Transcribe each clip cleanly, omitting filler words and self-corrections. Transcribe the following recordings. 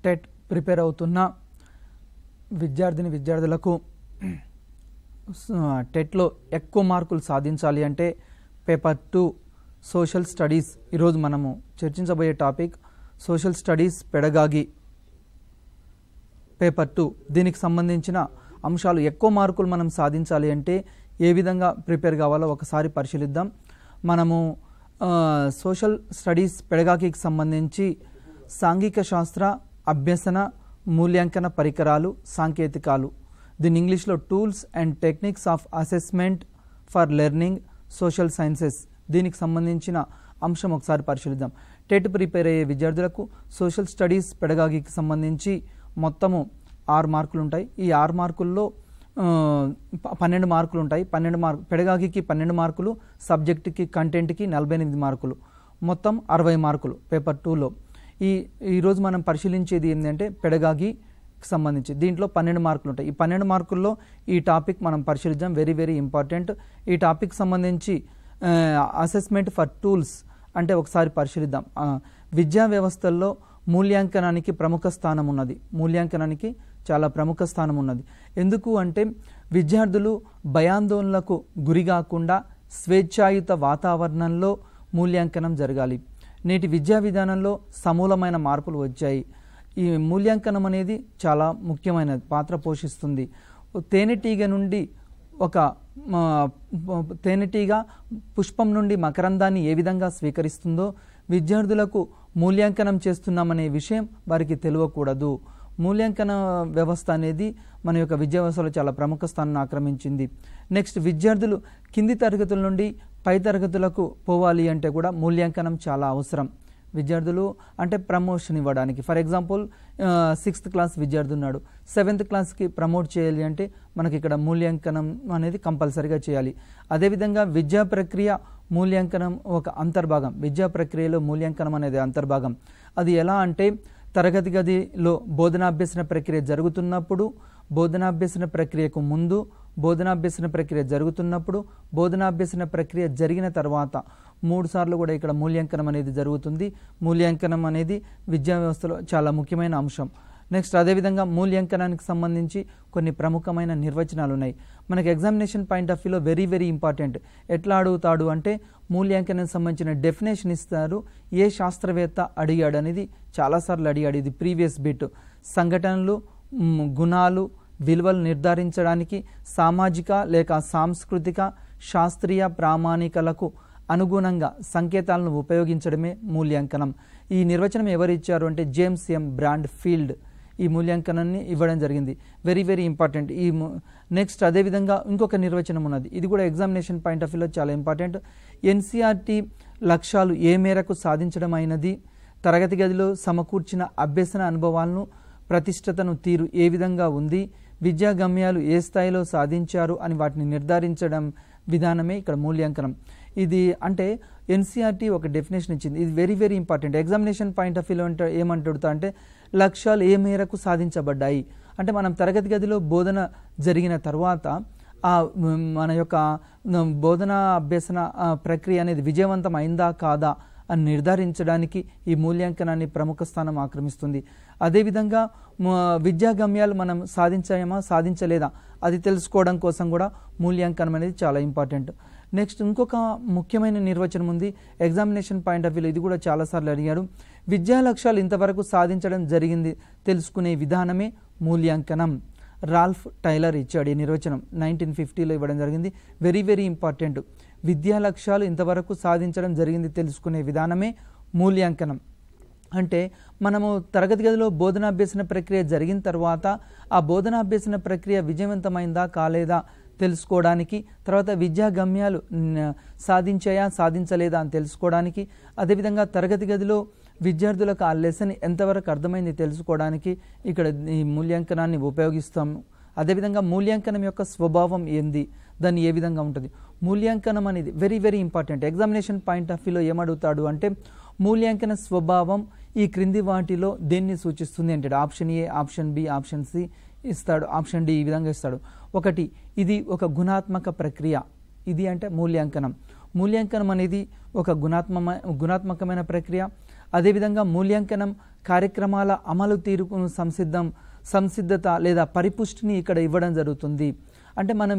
TET prepare అవుతున్న విద్యార్థులకు టెట్లో ఎక్కువ మార్కులు సాధించాలి అంటే పేపర్ 2 సోషల్ స్టడీస్. ఈరోజు మనము చర్చించబోయే topic social studies pedagogy paper 2. దీనికి సంబంధించిన అంశాలు ఎక్కువ మార్కులు మనం సాధించాలి అంటే ఏ విధంగా ప్రిపేర్ కావాలో ఒకసారి పరిశీలిద్దాం. మనము సోషల్ స్టడీస్ పెడగాగికి సంబంధించి సాంఘిక శాస్త్ర అభ్యసన మూల్యాంకన పరికరాలు సాంకేతికాలు, దీని ఇంగ్లీష్లో tools and techniques of assessment for learning social sciences, దీనికి సంబంధించిన అంశం ఒకసారి పరిశీలిద్దాం. టెట్ ప్రిపేర్ అయ్యే విద్యార్థులకు సోషల్ స్టడీస్ పెడగాగికి సంబంధించి మొత్తము 6 మార్కులు ఉంటాయి. ఈ 6 మార్కుల్లో 12 మార్కులు ఉంటాయి. పెడగాగికి 12 మార్కులు, సబ్జెక్టుకి కంటెంట్కి 48 మార్కులు, మొత్తం 60 మార్కులు పేపర్ 2లో. ఈరోజు మనం పరిశీలించేది ఏంటంటే పెడగాగికి సంబంధించి దీంట్లో 12 మార్కులు ఉంటాయి. ఈ 12 మార్కుల్లో ఈ టాపిక్ మనం పరిశీలిద్దాం. Very very important. ఈ టాపిక్ సంబంధించి అసెస్మెంట్ ఫర్ టూల్స్ అంటే ఒకసారి పరిశీలిద్దాం. విద్యా వ్యవస్థల్లో మూల్యాంకనానికి ప్రముఖ స్థానం ఉన్నది. మూల్యాంకనానికి చాలా ప్రముఖ స్థానం ఉన్నది. ఎందుకు అంటే విద్యార్థులు భయాందోళనలకు గురి కాకుండా స్వేచ్ఛాయుత వాతావరణంలో మూల్యాంకనం జరగాలి. నేటి విద్యా విధానంలో సమూలమైన మార్పులు వచ్చాయి. ఈ మూల్యాంకనం అనేది చాలా ముఖ్యమైన పాత్ర పోషిస్తుంది. తేనెటీగ నుండి తేనెటీగ పుష్పం నుండి మకరందాన్ని ఏ విధంగా స్వీకరిస్తుందో విద్యార్థులకు మూల్యాంకనం చేస్తున్నామనే విషయం వారికి తెలియకూడదు. మూల్యాంకన వ్యవస్థ అనేది మన యొక్క విద్యా వ్యవస్థలో చాలా ప్రముఖ స్థానాన్ని ఆక్రమించింది. నెక్స్ట్, విద్యార్థులు కింది తరగతుల నుండి పై తరగతులకు పోవాలి అంటే కూడా మూల్యాంకనం చాలా అవసరం. విద్యార్థులు అంటే ప్రమోషన్ ఇవ్వడానికి, ఫర్ ఎగ్జాంపుల్ 6th క్లాస్ విద్యార్థి ఉన్నాడు, 7th క్లాస్కి ప్రమోట్ చేయాలి అంటే మనకి ఇక్కడ మూల్యాంకనం అనేది కంపల్సరీగా చేయాలి. అదేవిధంగా విద్యా ప్రక్రియ మూల్యాంకనం ఒక అంతర్భాగం. విద్యా ప్రక్రియలో మూల్యాంకనం అనేది అంతర్భాగం. అది ఎలా అంటే తరగతి గదిలో బోధనాభ్యసన ప్రక్రియ జరుగుతున్నప్పుడు, బోధనాభ్యసన ప్రక్రియకు ముందు, బోధనాభ్యసన ప్రక్రియ జరుగుతున్నప్పుడు, బోధనాభ్యసన ప్రక్రియ జరిగిన తర్వాత 3 సార్లు కూడా ఇక్కడ మూల్యాంకనం అనేది జరుగుతుంది. మూల్యాంకనం అనేది విద్యా వ్యవస్థలో చాలా ముఖ్యమైన అంశం. నెక్స్ట్, అదేవిధంగా మూల్యాంకనానికి సంబంధించి కొన్ని ప్రముఖమైన నిర్వచనాలు ఉన్నాయి. మనకి ఎగ్జామినేషన్ పాయింట్ ఆఫ్ వ్యూలో వెరీ వెరీ ఇంపార్టెంట్. ఎట్లా అడుగుతాడు అంటే మూల్యాంకనానికి సంబంధించిన డెఫినేషన్ ఇస్తారు. ఏ శాస్త్రవేత్త అడిగాడు అనేది చాలాసార్లు అడిగాడు. ఇది ప్రీవియస్ బిట్. సంఘటనలు, గుణాలు, విలువలు నిర్ధారించడానికి సామాజిక లేక సాంస్కృతిక శాస్త్రీయ ప్రామాణికలకు అనుగుణంగా సంకేతాలను ఉపయోగించడమే మూల్యాంకనం. ఈ నిర్వచనం ఎవరు ఇచ్చారు అంటే జేమ్స్ ఎం బ్రాండ్ ఫీల్డ్ ఈ మూల్యాంకనాన్ని ఇవ్వడం జరిగింది. Very very important. నెక్స్ట్, అదేవిధంగా ఇంకొక నిర్వచనం ఉన్నది. ఇది కూడా ఎగ్జామినేషన్ పాయింట్ ఆఫ్ వ్యూలో చాలా ఇంపార్టెంట్. ఎన్సీఆర్టీ లక్ష్యాలు ఏ మేరకు సాధించడం అయినది, తరగతి గదిలో సమకూర్చిన అభ్యసన అనుభవాలను ప్రతిష్టతను తీరు ఏ విధంగా ఉంది, విద్యా గమ్యాలు ఏ స్థాయిలో సాధించారు అని వాటిని నిర్ధారించడం విధానమే ఇక్కడ మూల్యాంకనం. ఇది అంటే ఎన్సీఆర్టీ ఒక డెఫినేషన్ ఇచ్చింది. ఇది very very important. Examination point of వ్యూలో ఏమంటుడుతా అంటే లక్ష్యాలు ఏ మేరకు సాధించబడ్డాయి అంటే మనం తరగతి గదిలో బోధన జరిగిన తర్వాత మన యొక్క బోధనా అభ్యసన ప్రక్రియ అనేది విజయవంతం అయిందా కాదా అని నిర్ధారించడానికి ఈ మూల్యాంకనాన్ని ప్రముఖ స్థానం ఆక్రమిస్తుంది. అదేవిధంగా విద్యా గమ్యాలు మనం సాధించామా సాధించలేదా అది తెలుసుకోవడం కోసం కూడా మూల్యాంకనం అనేది చాలా ఇంపార్టెంట్. నెక్స్ట్, ఇంకొక ముఖ్యమైన నిర్వచనం ఉంది ఎగ్జామినేషన్ పాయింట్ ఆఫ్ వ్యూలో. ఇది కూడా చాలాసార్లు అడిగాడు. విద్యా లక్ష్యాలు ఇంతవరకు సాధించడం జరిగింది తెలుసుకునే విధానమే మూల్యాంకనం. రాల్ఫ్ టైలర్ ఇచ్చాడు ఈ నిర్వచనం. 1950లో ఇవ్వడం జరిగింది. Very very important. విద్యా లక్ష్యాలు ఇంతవరకు సాధించడం జరిగింది తెలుసుకునే విధానమే మూల్యాంకనం. అంటే మనము తరగతి గదిలో బోధనాభ్యసన ప్రక్రియ జరిగిన తర్వాత ఆ బోధనాభ్యసన ప్రక్రియ విజయవంతమైందా కాలేదా తెలుసుకోవడానికి, తర్వాత విద్యా గమ్యాలు సాధించాయా సాధించలేదా అని తెలుసుకోవడానికి, అదేవిధంగా తరగతి గదిలో విద్యార్థులకు ఆ లెసన్ ఎంతవరకు అర్థమైంది తెలుసుకోవడానికి ఇక్కడ ఈ మూల్యాంకనాన్ని ఉపయోగిస్తాము. అదేవిధంగా మూల్యాంకనం యొక్క స్వభావం ఏంది, దాన్ని ఏ విధంగా ఉంటుంది. మూల్యాంకనం అనేది very very important. Examination point of వ్యూలో ఏమడుగుతాడు అంటే మూల్యాంకన స్వభావం ఈ క్రింది వాటిలో దేన్ని సూచిస్తుంది అంటాడు. Option A, option B, option C ఇస్తాడు, ఆప్షన్ డి ఈ విధంగా ఇస్తాడు. 1, ఇది ఒక గుణాత్మక ప్రక్రియ. ఇది అంటే మూల్యాంకనం. మూల్యాంకనం అనేది ఒక గుణాత్మకమైన ప్రక్రియ. అదేవిధంగా మూల్యాంకనం కార్యక్రమాల అమలు తీరుకు సంసిద్ధత లేదా పరిపుష్టిని ఇక్కడ ఇవ్వడం జరుగుతుంది. అంటే మనం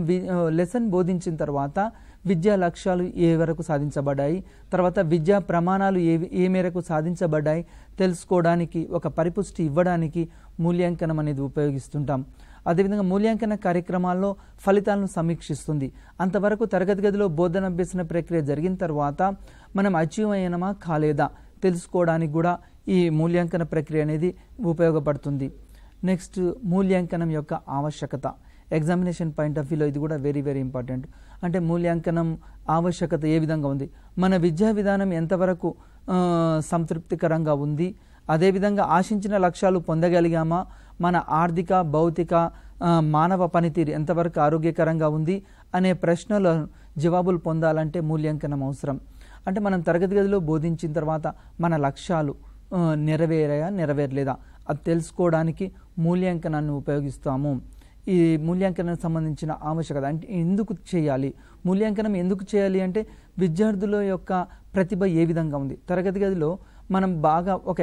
లెసన్ బోధించిన తర్వాత విద్యా లక్ష్యాలు ఏ వరకు సాధించబడ్డాయి, తర్వాత విద్యా ప్రమాణాలు ఏ మేరకు సాధించబడ్డాయి తెలుసుకోవడానికి, ఒక పరిపుష్టి ఇవ్వడానికి మూల్యాంకనం అనేది ఉపయోగిస్తుంటాం. అదేవిధంగా మూల్యాంకన కార్యక్రమాల్లో ఫలితాలను సమీక్షిస్తుంది. అంతవరకు తరగతి గదిలో బోధనాభ్యసన ప్రక్రియ జరిగిన తర్వాత మనం అచీవ్ అయినమా కాలేదా తెలుసుకోవడానికి కూడా ఈ మూల్యాంకన ప్రక్రియ అనేది ఉపయోగపడుతుంది. నెక్స్ట్, మూల్యాంకనం యొక్క ఆవశ్యకత. ఎగ్జామినేషన్ పాయింట్ ఆఫ్ వ్యూలో ఇది కూడా వెరీ వెరీ ఇంపార్టెంట్. అంటే మూల్యాంకనం ఆవశ్యకత ఏ విధంగా ఉంది, మన విద్యా విధానం ఎంతవరకు సంతృప్తికరంగా ఉంది, అదేవిధంగా ఆశించిన లక్ష్యాలు పొందగలిగామా, మన ఆర్థిక భౌతిక మానవ పనితీరు ఎంతవరకు ఆరోగ్యకరంగా ఉంది అనే ప్రశ్నల జవాబులు పొందాలంటే మూల్యాంకనం అవసరం. అంటే మనం తరగతి గదిలో బోధించిన తర్వాత మన లక్ష్యాలు నెరవేరాయా నెరవేరలేదా అది తెలుసుకోవడానికి మూల్యాంకనాన్ని ఉపయోగిస్తాము. ఈ మూల్యాంకనానికి సంబంధించిన ఆవశ్యకత అంటే ఎందుకు చేయాలి, మూల్యాంకనం ఎందుకు చేయాలి అంటే విద్యార్థుల యొక్క ప్రతిభ ఏ విధంగా ఉంది. తరగతి గదిలో మనం బాగా ఒక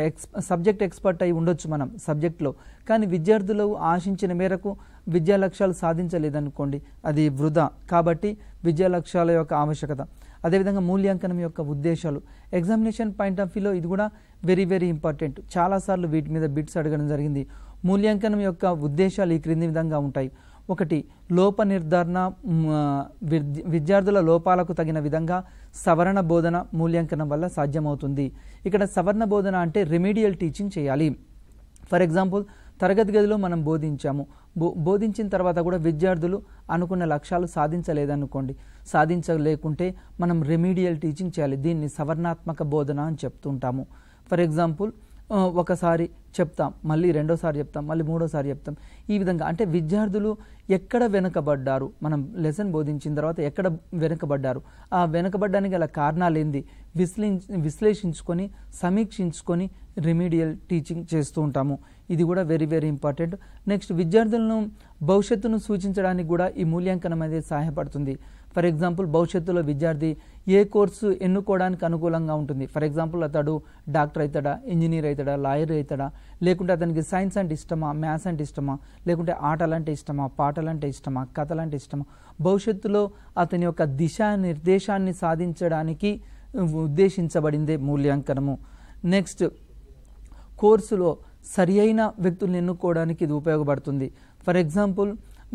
సబ్జెక్ట్ ఎక్స్పర్ట్ అయి ఉండొచ్చు మనం సబ్జెక్ట్లో, కానీ విద్యార్థులు ఆశించిన మేరకు విద్యా లక్ష్యాలు సాధించలేదనుకోండి, అది వృధా. కాబట్టి విద్యా లక్ష్యాల యొక్క ఆవశ్యకత, అదేవిధంగా మూల్యాంకనం యొక్క ఉద్దేశాలు. ఎగ్జామినేషన్ పాయింట్ ఆఫ్ వ్యూలో ఇది కూడా వెరీ వెరీ ఇంపార్టెంట్. చాలాసార్లు వీటి మీద బిట్స్ అడగడం జరిగింది. మూల్యాంకనం యొక్క ఉద్దేశాలు ఈ క్రింది విధంగా ఉంటాయి. ఒకటి, లోప నిర్ధారణ, విద్యార్థుల లోపాలకు తగిన విధంగా సవరణ బోధన మూల్యాంకనం వల్ల సాధ్యమవుతుంది. ఇక్కడ సవరణ బోధన అంటే రెమెడియల్ టీచింగ్ చేయాలి. ఫర్ ఎగ్జాంపుల్, తరగతి గదిలో మనం బోధించాము, బోధించిన తర్వాత కూడా విద్యార్థులు అనుకున్న లక్ష్యాలు సాధించలేదనుకోండి, సాధించలేకుంటే మనం రెమెడియల్ టీచింగ్ చేయాలి. దీన్ని సవరణాత్మక బోధన అని చెప్తుంటాము. ఫర్ ఎగ్జాంపుల్, ఒకసారి చెప్తాం, మళ్ళీ రెండోసారి చెప్తాం, మళ్ళీ మూడోసారి చెప్తాం. ఈ విధంగా అంటే విద్యార్థులు ఎక్కడ వెనుకబడ్డారు, మనం లెసన్ బోధించిన తర్వాత ఎక్కడ వెనుకబడ్డారు, ఆ వెనుకబడ్డానికి గల కారణాలు ఏంది విశ్లేషించుకొని సమీక్షించుకొని రెమెడియల్ టీచింగ్ చేస్తూ ఉంటాము. ఇది కూడా వెరీ వెరీ ఇంపార్టెంట్. నెక్స్ట్, విద్యార్థులను భవిష్యత్తును సూచించడానికి కూడా ఈ మూల్యాంకనం అనేది సహాయపడుతుంది. ఫర్ ఎగ్జాంపుల్, భవిష్యత్తులో విద్యార్థి ఏ కోర్సు ఎన్నుకోవడానికి అనుకూలంగా ఉంటుంది. ఫర్ ఎగ్జాంపుల్, అతడు డాక్టర్ అవుతాడా, ఇంజనీర్ అవుతాడా, లాయర్ అవుతాడా, లేకుంటే అతనికి సైన్స్ అంటే ఇష్టమా, మ్యాథ్స్ అంటే ఇష్టమా, లేకుంటే ఆటలంటే ఇష్టమా, పాటలంటే ఇష్టమా, కథలంటే ఇష్టమా. భవిష్యత్తులో అతని యొక్క దిశానిర్దేశాన్ని సాధించడానికి ఉద్దేశించబడిందే మూల్యాంకనము. నెక్స్ట్, కోర్సులో సరి అయిన వ్యక్తులను ఎన్నుకోవడానికి ఇది ఉపయోగపడుతుంది. ఫర్ ఎగ్జాంపుల్,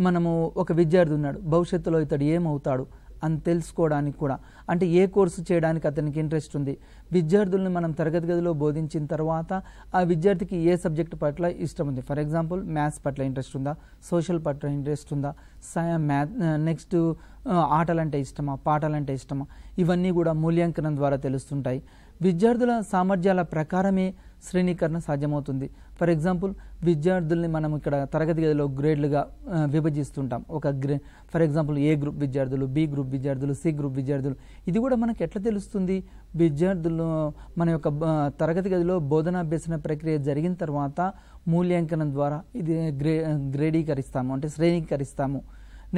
మనము ఒక విద్యార్థి ఉన్నాడు, భవిష్యత్తులో ఇతడు ఏమవుతాడు అని తెలుసుకోవడానికి కూడా, అంటే ఏ కోర్సు చేయడానికి అతనికి ఇంట్రెస్ట్ ఉంది. విద్యార్థులను మనం తరగతి గదిలో బోధించిన తర్వాత ఆ విద్యార్థికి ఏ సబ్జెక్ట్ పట్ల ఇష్టం ఉంది. ఫర్ ఎగ్జాంపుల్, మ్యాథ్స్ పట్ల ఇంట్రెస్ట్ ఉందా, సోషల్ పట్ల ఇంట్రెస్ట్ ఉందా, నెక్స్ట్ ఆటలంటే ఇష్టమా, పాటలంటే ఇష్టమా, ఇవన్నీ కూడా మూల్యాంకనం ద్వారా తెలుస్తుంటాయి. విద్యార్థుల సామర్థ్యాల ప్రకారమే శ్రేణీకరణ సాధ్యమవుతుంది. ఫర్ ఎగ్జాంపుల్, విద్యార్థుల్ని మనం ఇక్కడ తరగతి గదిలో గ్రేడ్లుగా విభజిస్తుంటాం. ఫర్ ఎగ్జాంపుల్, ఏ గ్రూప్ విద్యార్థులు, బి గ్రూప్ విద్యార్థులు, సి గ్రూప్ విద్యార్థులు. ఇది కూడా మనకు ఎట్లా తెలుస్తుంది, విద్యార్థులు మన యొక్క తరగతి గదిలో బోధనాభ్యసన ప్రక్రియ జరిగిన తర్వాత మూల్యాంకనం ద్వారా ఇది గ్రేడీకరిస్తాము, అంటే శ్రేణీకరిస్తాము.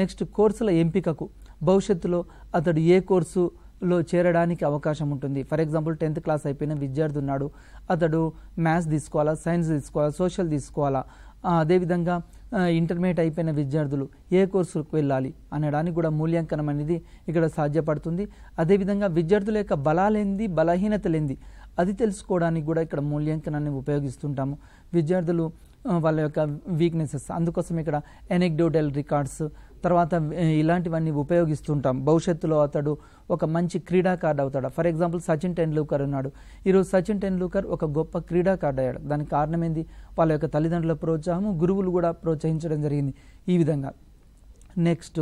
నెక్స్ట్, కోర్సుల ఎంపికకు భవిష్యత్తులో అతడు ఏ కోర్సులో చేరడానికి అవకాశం ఉంటుంది. ఫర్ ఎగ్జాంపుల్, 10th క్లాస్ అయిపోయిన విద్యార్థి ఉన్నాడు, అతడు మ్యాథ్స్ తీసుకోవాలా, సైన్స్ తీసుకోవాలా, సోషల్ తీసుకోవాలా, అదేవిధంగా ఇంటర్మీడియట్ అయిపోయిన విద్యార్థులు ఏ కోర్సులకు వెళ్ళాలి అనడానికి కూడా మూల్యాంకనం అనేది ఇక్కడ సాధ్యపడుతుంది. అదేవిధంగా విద్యార్థుల యొక్క బలాలేంది, బలహీనతలేంది అది తెలుసుకోవడానికి కూడా ఇక్కడ మూల్యాంకనాన్ని ఉపయోగిస్తుంటాము. విద్యార్థులు వాళ్ళ యొక్క వీక్నెసెస్, అందుకోసం ఇక్కడ ఎనెక్డోటల్ రికార్డ్స్ తర్వాత ఇలాంటివన్నీ ఉపయోగిస్తుంటాం. భవిష్యత్తులో అతడు ఒక మంచి క్రీడాకారుడు అవుతాడు. ఫర్ ఎగ్జాంపుల్, సచిన్ టెండూల్కర్ ఉన్నాడు, ఈరోజు సచిన్ టెండూల్కర్ ఒక గొప్ప క్రీడాకారుడు అయ్యాడు. దానికి కారణం ఏంది, వాళ్ళ యొక్క తల్లిదండ్రుల ప్రోత్సాహము, గురువులు కూడా ప్రోత్సహించడం జరిగింది. ఈ విధంగా నెక్స్ట్,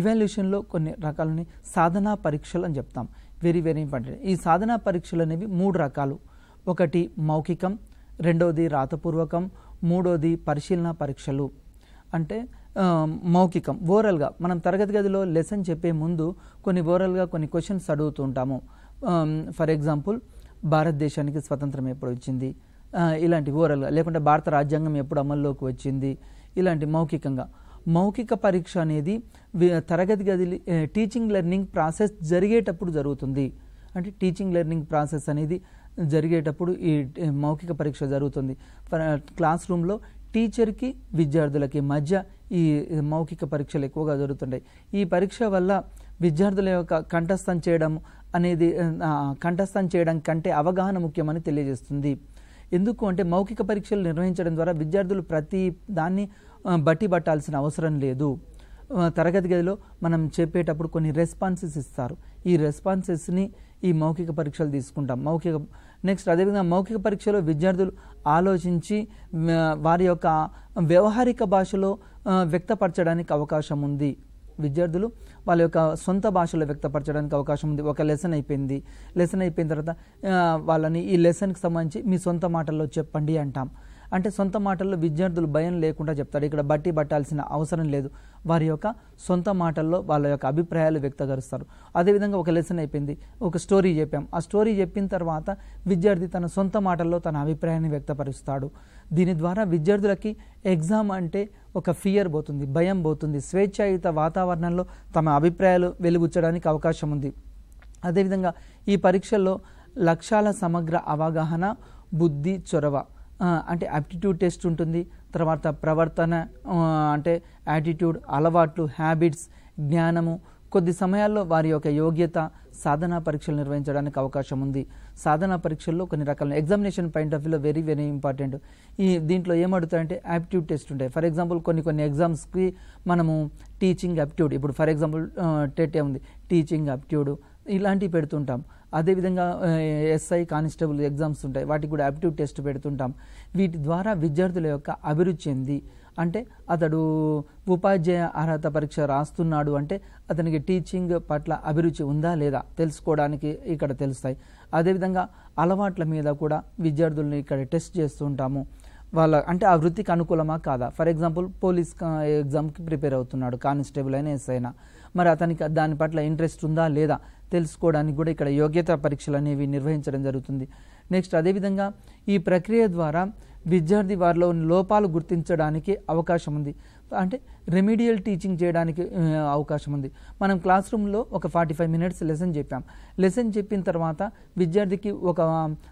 ఇవాల్యుయేషన్లో కొన్ని రకాలని సాధనా పరీక్షలు అని చెప్తాం. Very very important. ఈ సాధనా పరీక్షలు అనేవి 3 రకాలు. ఒకటి మౌఖికం, రెండవది రాతపూర్వకం, మూడోది పరిశీలన పరీక్షలు. అంటే మౌఖికం, ఓరల్గా మనం తరగతి గదిలో లెసన్ చెప్పే ముందు కొన్ని ఓరల్గా కొన్ని క్వశ్చన్స్ అడుగుతూ ఉంటాము. ఫర్ ఎగ్జాంపుల్, భారతదేశానికి స్వతంత్రం ఎప్పుడు వచ్చింది, ఇలాంటి ఓరల్గా, లేకుంటే భారత రాజ్యాంగం ఎప్పుడు అమల్లోకి వచ్చింది, ఇలాంటి మౌఖికంగా. మౌఖిక పరీక్ష అనేది తరగతి గది టీచింగ్ లెర్నింగ్ ప్రాసెస్ జరిగేటప్పుడు జరుగుతుంది. అంటే టీచింగ్ లెర్నింగ్ ప్రాసెస్ అనేది జరిగేటప్పుడు ఈ మౌఖిక పరీక్ష జరుగుతుంది. క్లాస్ రూమ్లో టీచర్కి విద్యార్థులకి మధ్య ఈ మౌఖిక పరీక్షలు ఎక్కువగా జరుగుతుంటాయి. ఈ పరీక్ష వల్ల విద్యార్థుల యొక్క కంఠస్థం చేయడం అనేది కంఠస్థం చేయడం కంటే అవగాహన ముఖ్యమని తెలియజేస్తుంది. ఎందుకు అంటే మౌఖిక పరీక్షలు నిర్వహించడం ద్వారా విద్యార్థులు ప్రతి దాన్ని బట్టి పట్టాల్సిన అవసరం లేదు. తరగతి గదిలో మనం చెప్పేటప్పుడు కొన్ని రెస్పాన్సెస్ ఇస్తారు. ఈ రెస్పాన్సెస్ని ఈ మౌఖిక పరీక్షలు తీసుకుంటాం. నెక్స్ట్ అదేవిధంగా మౌఖిక పరీక్షలో విద్యార్థులు ఆలోచించి వారి యొక్క వ్యవహారిక భాషలో వ్యక్తపరచడానికి అవకాశం ఉంది. విద్యార్థులు వాళ్ళ యొక్క సొంత భాషలో వ్యక్తపరచడానికి అవకాశం ఉంది. ఒక లెసన్ అయిపోయిన తర్వాత వాళ్ళని ఈ లెసన్కి సంబంధించి మీ సొంత మాటల్లో చెప్పండి అంటాం. అంటే సొంత మాటల్లో విద్యార్థులు భయం లేకుండా చెప్తారు. ఇక్కడ బట్టి పట్టాల్సిన అవసరం లేదు. వారి యొక్క సొంత మాటల్లో వాళ్ళ యొక్క అభిప్రాయాలు వ్యక్తపరుస్తారు. అదేవిధంగా ఒక లెసన్ అయిపోయింది, ఒక స్టోరీ చెప్పాం. ఆ స్టోరీ చెప్పిన తర్వాత విద్యార్థి తన సొంత మాటల్లో తన అభిప్రాయాన్ని వ్యక్తపరుస్తాడు. దీని ద్వారా విద్యార్థులకి ఎగ్జామ్ అంటే ఒక ఫియర్ పోతుంది, భయం పోతుంది. స్వేచ్ఛాయుత వాతావరణంలో తమ అభిప్రాయాలు వెలుగుచ్చడానికి అవకాశం ఉంది. అదేవిధంగా ఈ పరీక్షల్లో లక్ష్యాల సమగ్ర అవగాహన, బుద్ధి చొరవ అంటే యాప్టిట్యూడ్ టెస్ట్ ఉంటుంది. తర్వాత ప్రవర్తన అంటే యాటిట్యూడ్, అలవాట్లు, హ్యాబిట్స్, జ్ఞానము, కొద్ది సమయాల్లో వారి యొక్క యోగ్యత, సాధనా పరీక్షలు నిర్వహించడానికి అవకాశం ఉంది. సాధనా పరీక్షల్లో కొన్ని రకాల ఎగ్జామినేషన్ పాయింట్ ఆఫ్ వ్యూలో వెరీ వెరీ ఇంపార్టెంట్. దీంట్లో ఏమడుగుతాయంటే యాప్టిట్యూడ్ టెస్ట్ ఉంటాయి. ఫర్ ఎగ్జాంపుల్ కొన్ని ఎగ్జామ్స్కి మనము టీచింగ్ యాప్టిట్యూడ్, ఇప్పుడు ఫర్ ఎగ్జాంపుల్ టెట్ ఉంది, టీచింగ్ యాప్టిట్యూడ్ ఇలాంటివి పెడుతుంటాం. అదేవిధంగా ఎస్ఐ కానిస్టేబుల్ ఎగ్జామ్స్ ఉంటాయి, వాటికి కూడా యాప్టిట్యూడ్ టెస్ట్ పెడుతుంటాం. వీటి ద్వారా విద్యార్థుల యొక్క అభిరుచి ఏంది, అంటే అతడు ఉపాధ్యాయ అర్హత పరీక్ష రాస్తున్నాడు అంటే అతనికి టీచింగ్ పట్ల అభిరుచి ఉందా లేదా తెలుసుకోవడానికి ఇక్కడ తెలుస్తాయి. అదేవిధంగా అలవాట్ల మీద కూడా విద్యార్థుల్ని ఇక్కడ టెస్ట్ చేస్తూ ఉంటాము. వాళ్ళ అంటే ఆ వృత్తికి అనుకూలమా కాదా. ఫర్ ఎగ్జాంపుల్ పోలీస్ ఎగ్జామ్కి ప్రిపేర్ అవుతున్నాడు, కానిస్టేబుల్ అయినా ఎస్ఐ అయినా, మరి అతనికి దాని పట్ల ఇంట్రెస్ట్ ఉందా లేదా తెలుసుకోవడానికి కూడా ఇక్కడ యోగ్యతా పరీక్షలు అనేవి నిర్వహించడం జరుగుతుంది. నెక్స్ట్ అదేవిధంగా ఈ ప్రక్రియ ద్వారా విద్యార్థి వారిలో లోపాలు గుర్తించడానికి అవకాశం ఉంది. అంటే రెమిడియల్ టీచింగ్ చేయడానికి అవకాశం ఉంది. మనం క్లాస్ రూమ్లో ఒక 45 minutes లెసన్ చెప్పాం. లెసన్ చెప్పిన తర్వాత విద్యార్థికి ఒక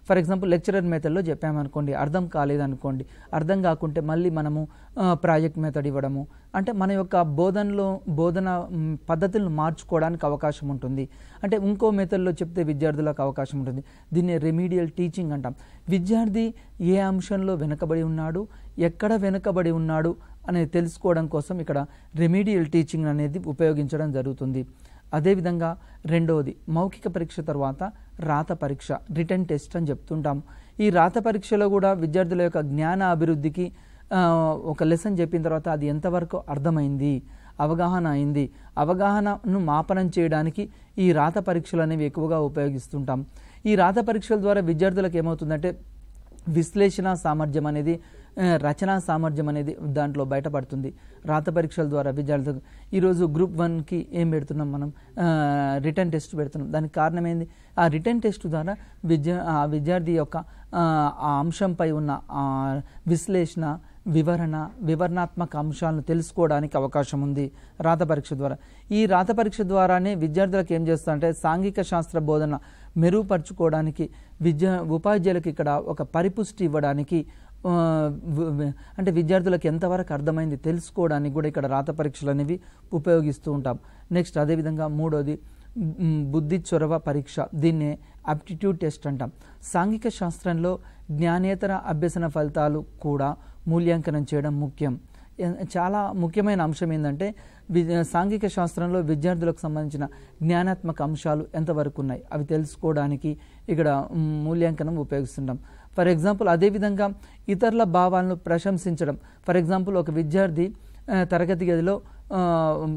ఫర్ ఎగ్జాంపుల్ లెక్చరర్ మెథడ్లో చెప్పామనుకోండి, అర్థం కాలేదనుకోండి, అర్థం కాకుంటే మళ్ళీ మనము ప్రాజెక్ట్ మెథడ్ ఇవ్వడము, అంటే మన యొక్క బోధన పద్ధతులను మార్చుకోవడానికి అవకాశం ఉంటుంది. అంటే ఇంకో మెథడ్లో చెప్తే విద్యార్థులకు అవకాశం ఉంటుంది. దీన్ని రెమిడియల్ టీచింగ్ అంటాం. విద్యార్థి ఏ అంశంలో వెనుకబడి ఉన్నాడు, ఎక్కడ వెనుకబడి ఉన్నాడు అనేది తెలుసుకోవడం కోసం ఇక్కడ రెమిడియల్ టీచింగ్ అనేది ఉపయోగించడం జరుగుతుంది. అదేవిధంగా రెండవది మౌఖిక పరీక్ష తర్వాత రాత పరీక్ష, రిటన్ టెస్ట్ అని చెప్తుంటాం. ఈ రాత పరీక్షలో కూడా విద్యార్థుల యొక్క జ్ఞాన అభివృద్ధికి ఒక లెసన్ చెప్పిన తర్వాత అది ఎంతవరకు అర్థమైంది, అవగాహన అయింది, అవగాహనను మాపనం చేయడానికి ఈ రాత పరీక్షలు అనేవి ఎక్కువగా ఉపయోగిస్తుంటాం. ఈ రాత పరీక్షల ద్వారా విద్యార్థులకు ఏమవుతుందంటే విశ్లేషణ సామర్థ్యం అనేది, రచనా సామర్థ్యం అనేది దాంట్లో బయటపడుతుంది. రాత పరీక్షల ద్వారా విద్యార్థులకు ఈరోజు గ్రూప్ 1కి ఏం పెడుతున్నాం మనం, రిటర్న్ టెస్ట్ పెడుతున్నాం. దానికి కారణం ఏంది, ఆ రిటర్న్ టెస్ట్ ద్వారా విద్యార్థి యొక్క ఆ అంశంపై ఉన్న విశ్లేషణ, వివరణాత్మక అంశాలను తెలుసుకోవడానికి అవకాశం ఉంది రాత పరీక్ష ద్వారా. ఈ రాత పరీక్ష ద్వారానే విద్యార్థులకు ఏం చేస్తారంటే సాంఘిక శాస్త్ర బోధన మెరుగుపరుచుకోవడానికి ఉపాధ్యాయులకు ఇక్కడ ఒక పరిపుష్టి ఇవ్వడానికి, అంటే విద్యార్థులకు ఎంతవరకు అర్థమైంది తెలుసుకోవడానికి కూడా ఇక్కడ రాత పరీక్షలు అనేవి ఉపయోగిస్తూ ఉంటాం. నెక్స్ట్ అదేవిధంగా మూడోది బుద్ధి చొరవ పరీక్ష, దీన్నే ఆప్టిట్యూడ్ టెస్ట్ అంటాం. సాంఘిక శాస్త్రంలో జ్ఞానేతర అభ్యసన ఫలితాలు కూడా మూల్యాంకనం చేయడం ముఖ్యం. చాలా ముఖ్యమైన అంశం ఏంటంటే సాంఘిక శాస్త్రంలో విద్యార్థులకు సంబంధించిన జ్ఞానాత్మక అంశాలు ఎంతవరకు ఉన్నాయి అవి తెలుసుకోవడానికి ఇక్కడ మూల్యాంకనం ఉపయోగిస్తుంటాం. ఫర్ ఎగ్జాంపుల్ అదేవిధంగా ఇతరుల భావాలను ప్రశంసించడం. ఫర్ ఎగ్జాంపుల్ ఒక విద్యార్థి తరగతి గదిలో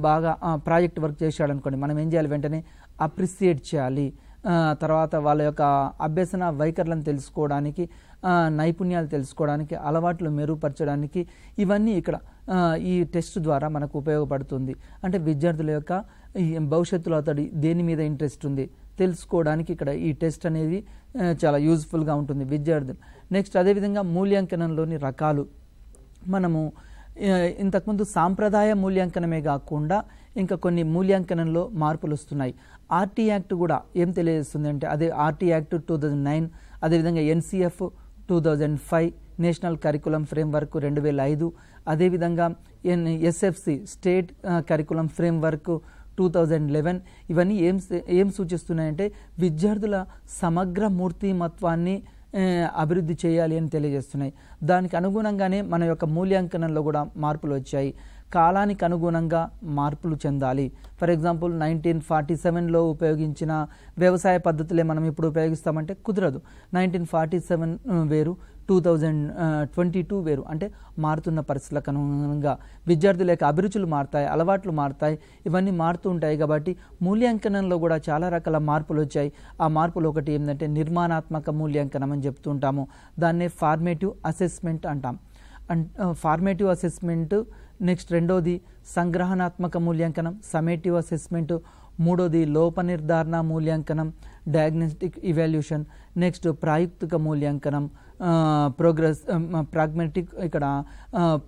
బాగా ప్రాజెక్ట్ వర్క్ చేశాడు అనుకోండి, మనం ఏం చేయాలి, వెంటనే అప్రిసియేట్ చేయాలి. తర్వాత వాళ్ళ యొక్క అభ్యసన వైఖరులను తెలుసుకోవడానికి, నైపుణ్యాలు తెలుసుకోవడానికి, అలవాట్లు మెరుగుపరచడానికి ఇవన్నీ ఇక్కడ ఈ టెస్ట్ ద్వారా మనకు ఉపయోగపడుతుంది. అంటే విద్యార్థుల యొక్క భవిష్యత్తులో అతడు దేని మీద ఇంట్రెస్ట్ ఉంది తెలుసుకోవడానికి ఇక్కడ ఈ టెస్ట్ అనేది చాలా యూజ్ఫుల్గా ఉంటుంది విద్యార్థులు. నెక్స్ట్ అదేవిధంగా మూల్యాంకనంలోని రకాలు, మనము ఇంతకుముందు సాంప్రదాయ మూల్యాంకనమే కాకుండా ఇంకా కొన్ని మూల్యాంకనంలో మార్పులు వస్తున్నాయి. ఆర్టీ యాక్ట్ కూడా ఏం తెలియజేస్తుంది అంటే అదే ఆర్టీ యాక్ట్ 2009, అదేవిధంగా ఎన్సిఎఫ్ 2005, నేషనల్ కరికులం ఫ్రేమ్వర్క్ 2005, అదేవిధంగా ఎస్ఎఫ్సి స్టేట్ కరికులం ఫ్రేమ్వర్క్ 2011 ఇవన్నీ ఏం సూచిస్తున్నాయంటే విద్యార్థుల సమగ్ర మూర్తిమత్వాన్ని అభివృద్ధి చేయాలి అని తెలియజేస్తున్నాయి. దానికి అనుగుణంగానే మన యొక్క మూల్యాంకనంలో కూడా మార్పులు వచ్చాయి. కాలానికి అనుగుణంగా మార్పులు చెందాలి. ఫర్ ఎగ్జాంపుల్ 1947లో ఉపయోగించిన వ్యవసాయ పద్ధతులే మనం ఇప్పుడు ఉపయోగిస్తామంటే కుదరదు. 1947 వేరు, 2022 వేరు. అంటే మారుతున్న పరిస్థితులకు అనుగుణంగా విద్యార్థుల యొక్క అభిరుచులు మారుతాయి, అలవాట్లు మారుతాయి, ఇవన్నీ మారుతూ ఉంటాయి. కాబట్టి మూల్యాంకనంలో కూడా చాలా రకాల మార్పులు వచ్చాయి. ఆ మార్పులు ఒకటి ఏంటంటే నిర్మాణాత్మక మూల్యాంకనం అని చెప్తుంటాము. దాన్నే ఫార్మేటివ్ అసెస్మెంట్ అంటాం. ఫార్మేటివ్ అసెస్మెంట్, నెక్స్ట్ రెండోది సంగ్రహణాత్మక మూల్యాంకనం సమ్మేటివ్ అసెస్మెంట్, మూడోది లోప నిర్ధారణ మూల్యాంకనం డయాగ్నోస్టిక్ ఇవాల్యూషన్, నెక్స్ట్ ప్రాయుక్తిక మూల్యాంకనం ప్రాగ్మాటిక్, ఇక్కడ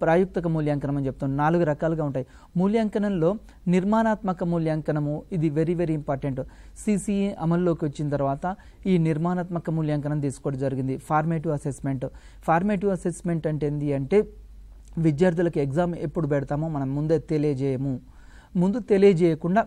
ప్రాయుక్తిక మూల్యాంకనం అని చెప్తాం. 4 రకాలుగా ఉంటాయి. మూల్యాంకనంలో నిర్మాణాత్మక మూల్యాంకనము ఇది వెరీ వెరీ ఇంపార్టెంట్. సిసిఈ అమల్లోకి వచ్చిన తర్వాత ఈ నిర్మాణాత్మక మూల్యాంకనం తీసుకోవడం జరిగింది. ఫార్మేటివ్ అసెస్మెంట్ అంటే ఏంటి అంటే విద్యార్థులకు ఎగ్జామ్ ఎప్పుడు పెడతామో మనం ముందు తెలియజేయకుండా